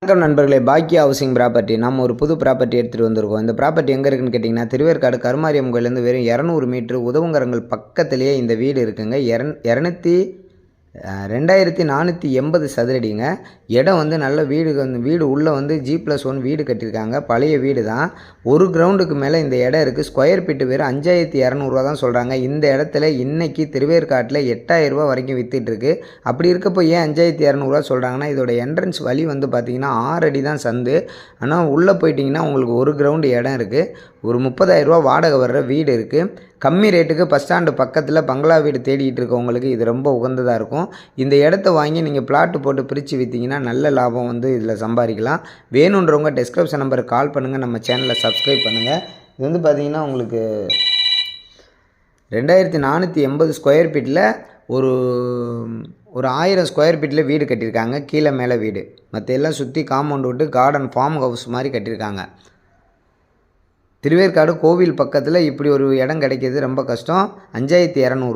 வணக்கம் நண்பர்களே, பாக்கியா housing property நம்ம ஒரு புது ப்ராப்பர்ட்டி எடுத்துகிட்டு வந்திருக்கோம். இந்த ப்ராப்பர்ட்டி எங்கே இருக்குன்னு கேட்டிங்கன்னா, திருவேற்காடு கருமாரியம்மன் கோயிலேருந்து வெறும் 200 மீட்ரு உதவுங்கரங்கள் பக்கத்துலேயே இந்த வீடு இருக்குங்க. 2480 சதுரடிங்க. இடம் வந்து நல்ல வீடு உள்ளே வந்து G+1 வீடு கட்டியிருக்காங்க. பழைய வீடு தான். ஒரு கிரவுண்டுக்கு மேலே இந்த இடம் இருக்குது. ஸ்கொயர் ஃபீட்டு வெறும் 5200 தான் சொல்கிறாங்க. இந்த இடத்துல இன்றைக்கி திருவேற்காட்டில் 8000 ரூபா வரைக்கும் விற்றுட்டுருக்கு. அப்படி இருக்கப்போ ஏன் 5200 சொல்கிறாங்கன்னா, இதோட என்ட்ரன்ஸ் வழி வந்து பார்த்திங்கன்னா 6 அடி தான் சந்து. ஆனால் உள்ளே போயிட்டிங்கன்னா உங்களுக்கு ஒரு கிரவுண்டு இடம் இருக்குது. ஒரு 30,000 ரூபா வாடகை வர்ற வீடு இருக்குது. கம்மி ரேட்டுக்கு பஸ் ஸ்டாண்டு பக்கத்தில் பங்களா வீடு தேடிக்கிட்டு இருக்கவங்களுக்கு இது ரொம்ப உகந்ததாக இருக்கும். இந்த இடத்த வாங்கி நீங்கள் பிளாட்டு போட்டு பிரித்து விற்றீங்கன்னா நல்ல லாபம் வந்து இதில் சம்பாதிக்கலாம். வேணுன்றவங்க டிஸ்கிரிப்ஷன் நம்பருக்கு கால் பண்ணுங்கள், நம்ம சேனலை சப்ஸ்கிரைப் பண்ணுங்கள். இது வந்து பார்த்திங்கன்னா உங்களுக்கு 2480 ஸ்கொயர் ஃபீட்டில் ஒரு 1000 ஸ்கொயர் ஃபீட்டில் வீடு கட்டியிருக்காங்க. கீழே மேலே வீடு, மற்ற எல்லாம் சுற்றி காம்பவுண்ட் விட்டு கார்டன் ஃபார்ம் ஹவுஸ் மாதிரி கட்டியிருக்காங்க. திருவேற்காடு கோவில் பக்கத்தில் இப்படி ஒரு இடம் கிடைக்கிது ரொம்ப கஷ்டம். 5200